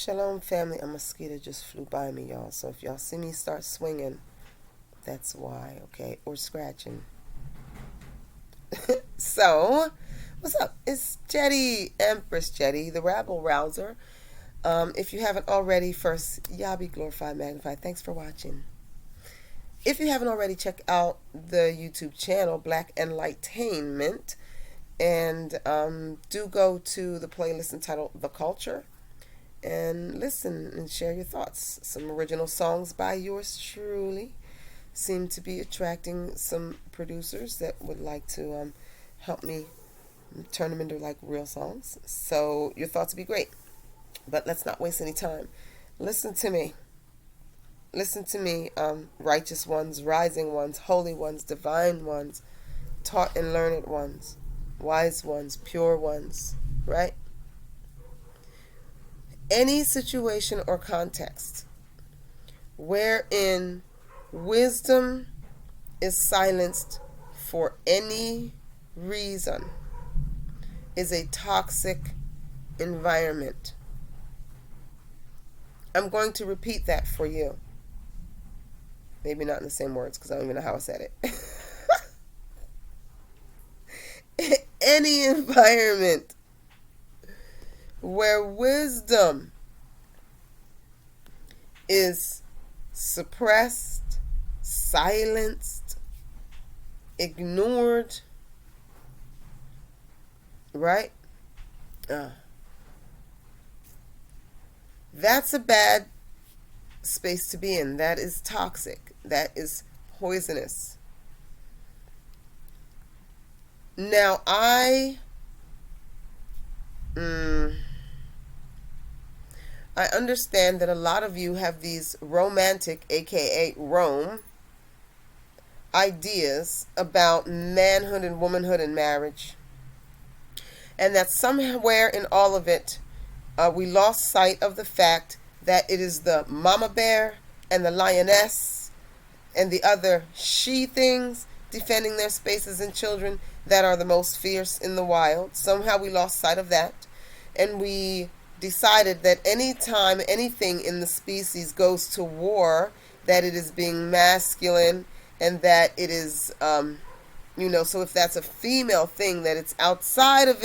Shalom, family. A mosquito just flew by me, y'all. So if y'all see me start swinging, that's why, okay? Or scratching. So, what's up? It's Jetty, Empress Jetty, the Rabble Rouser. If you haven't already, first, Yah be glorified, magnified. Thanks for watching. If you haven't already, check out the YouTube channel, Black Enlightainment. And do go to the playlist entitled The Culture and listen and share your thoughts. Some original songs by yours truly seem to be attracting some producers that would like to help me turn them into like real songs. So your thoughts would be great. But let's not waste any time. Listen to me. Listen to me, righteous ones, rising ones, holy ones, divine ones, taught and learned ones, wise ones, pure ones, right? Any situation or context wherein wisdom is silenced for any reason is a toxic environment. I'm going to repeat that for you. Maybe not in the same words because I don't even know how I said it. Any environment where wisdom is suppressed, silenced, ignored, right? That's a bad space to be in. That is toxic. That is poisonous. Now, I understand that a lot of you have these romantic, aka Rome, ideas about manhood and womanhood and marriage. And that somewhere in all of it, we lost sight of the fact that it is the mama bear and the lioness and the other she things defending their spaces and children that are the most fierce in the wild. Somehow we lost sight of that. And we decided that any time anything in the species goes to war, that it is being masculine and that it is, so if that's a female thing, that it's outside of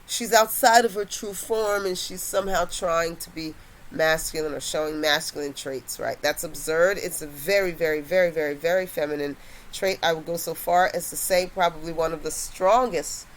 she's outside of her true form and she's somehow trying to be masculine or showing masculine traits, right? That's absurd. It's a very, very, very, very, very feminine trait. I would go so far as to say probably one of the strongest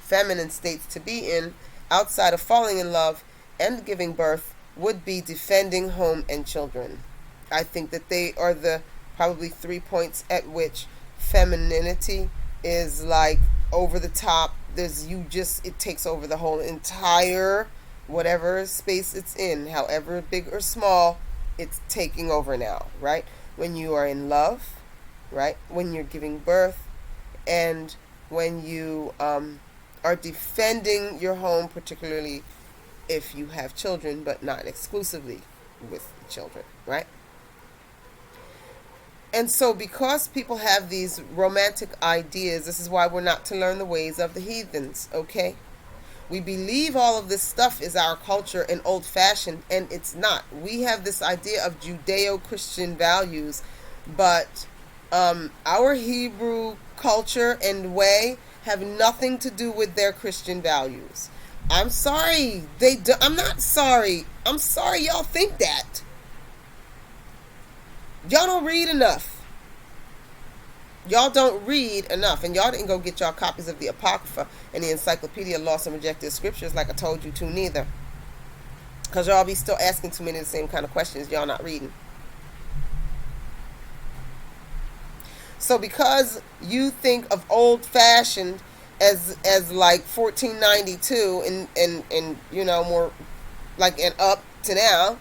feminine states to be in outside of falling in love and giving birth would be defending home and children. I think that they are the probably 3 points at which femininity is like over the top. It takes over the whole entire whatever space it's in, however big or small, it's taking over now, right? When you are in love, right? When you're giving birth, and when you are defending your home, particularly if you have children, but not exclusively with children, right? And so because people have these romantic ideas, this is why we're not to learn the ways of the heathens, okay? We believe all of this stuff is our culture and old-fashioned, and it's not. We have this idea of Judeo-Christian values, but our Hebrew culture and way have nothing to do with their Christian values. I'm sorry. I'm not sorry. I'm sorry y'all think that. Y'all don't read enough. Y'all don't read enough. And y'all didn't go get y'all copies of the Apocrypha and the Encyclopedia of Lost and Rejected Scriptures like I told you to neither. Because y'all be still asking too many of the same kind of questions y'all not reading. So because you think of old-fashioned as like 1492 and more like and up to now,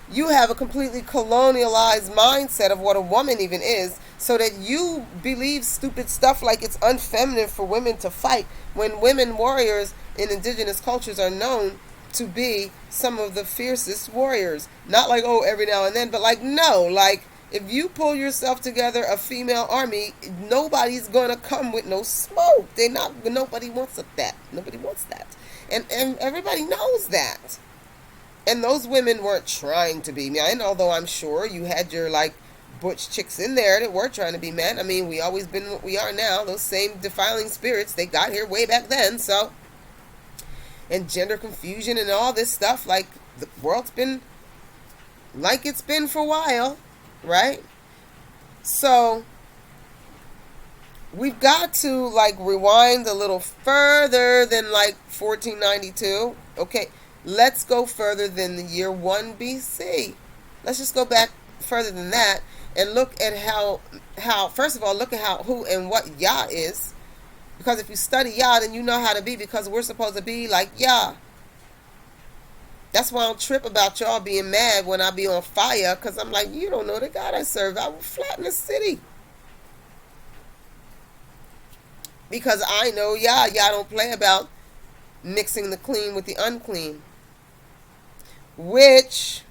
you have a completely colonialized mindset of what a woman even is, so that you believe stupid stuff like it's unfeminine for women to fight, when women warriors in indigenous cultures are known to be some of the fiercest warriors. Not like, oh, every now and then, but like, no, like, if you pull yourself together a female army, nobody's gonna come with no smoke. Nobody wants that. Nobody wants that. And everybody knows that. And those women weren't trying to be men, although I'm sure you had your like butch chicks in there that were trying to be men. I mean, we always been what we are now. Those same defiling spirits, they got here way back then. So, and gender confusion and all this stuff, like the world's been like it's been for a while, right? So we've got to like rewind a little further than like 1492. Okay, let's go further than the year 1 BC. Let's just go back further than that and look at how first of all, look at how, who, and what Yah is. Because if you study Yah, then you know how to be, because we're supposed to be like Yah. That's why I don't trip about y'all being mad when I be on fire, because I'm like, you don't know the God I serve. I will flatten the city. Because I know Yah. Yah don't play about mixing the clean with the unclean. Which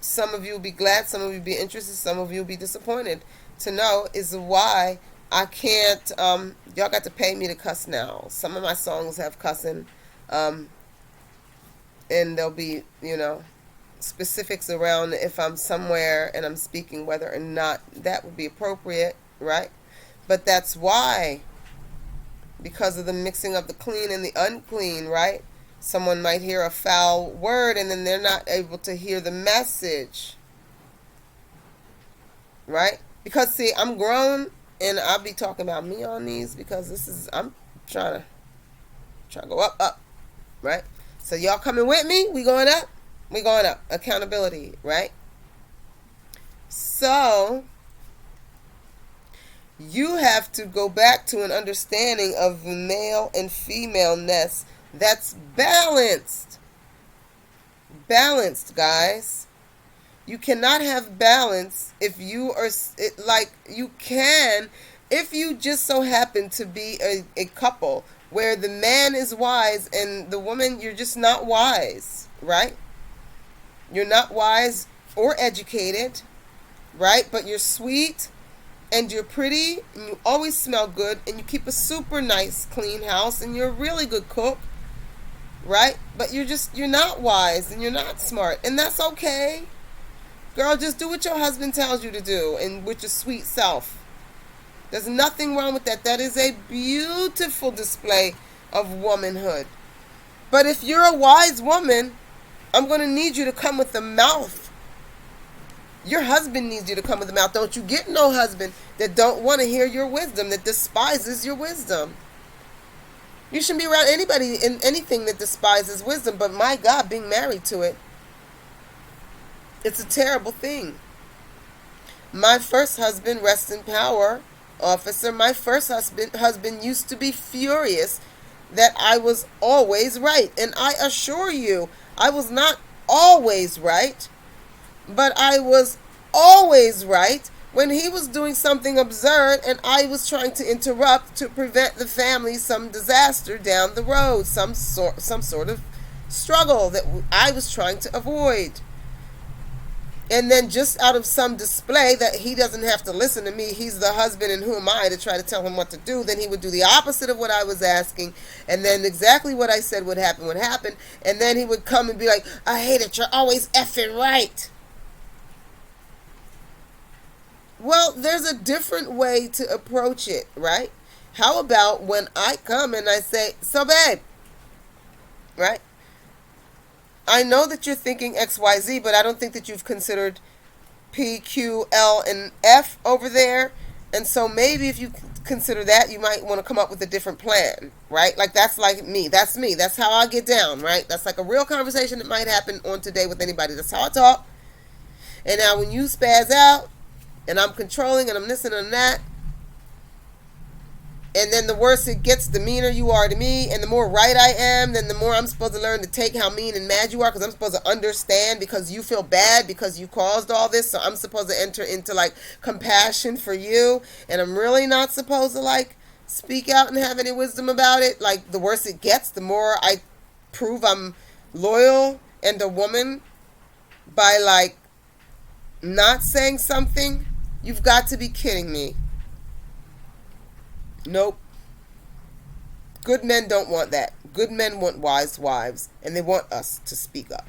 some of you will be glad, some of you will be interested, some of you will be disappointed to know is why I can't, y'all got to pay me to cuss now. Some of my songs have cussing, and there'll be, specifics around if I'm somewhere and I'm speaking, whether or not that would be appropriate, right? But that's why, because of the mixing of the clean and the unclean, right? Someone might hear a foul word and then they're not able to hear the message, right? Because see, I'm grown and I'll be talking about me on these because I'm trying to go up, right? So y'all coming with me? We going up? We going up. Accountability, right? So you have to go back to an understanding of male and femaleness that's balanced. Balanced, guys. You cannot have balance if you are you can if you just so happen to be a couple where the man is wise and the woman, you're just not wise, right? You're not wise or educated, right? But you're sweet and you're pretty and you always smell good and you keep a super nice clean house and you're a really good cook, right? But you're not wise and you're not smart, and that's okay. Girl, just do what your husband tells you to do and with your sweet self. There's nothing wrong with that. That is a beautiful display of womanhood. But if you're a wise woman, I'm going to need you to come with the mouth. Your husband needs you to come with the mouth. Don't you get no husband that don't want to hear your wisdom, that despises your wisdom. You shouldn't be around anybody in anything that despises wisdom, but my God, being married to it, it's a terrible thing. My first husband, rest in power, officer, my first husband used to be furious that I was always right. And I assure you, I was not always right, but I was always right when he was doing something absurd and I was trying to interrupt to prevent the family some disaster down the road, some sort of struggle that I was trying to avoid. And then just out of some display that he doesn't have to listen to me, he's the husband and who am I to try to tell him what to do, then he would do the opposite of what I was asking, and then exactly what I said would happen, and then he would come and be like, I hate it, you're always effing right. Well, there's a different way to approach it, right? How about when I come and I say, so babe, right? I know that you're thinking XYZ, but I don't think that you've considered P, Q, L, and F over there. And so maybe if you consider that, you might want to come up with a different plan, right? Like that's like me. That's me. That's how I get down, right? That's like a real conversation that might happen on Today with Anybody. That's how I talk. And now when you spaz out, and I'm controlling, and I'm this and I'm that, and then the worse it gets, the meaner you are to me, and the more right I am, then the more I'm supposed to learn to take how mean and mad you are, because I'm supposed to understand because you feel bad because you caused all this, so I'm supposed to enter into like compassion for you, and I'm really not supposed to like speak out and have any wisdom about it. Like the worse it gets, the more I prove I'm loyal and a woman by like not saying something. You've got to be kidding me. Nope. Good men don't want that. Good men want wise wives, and they want us to speak up.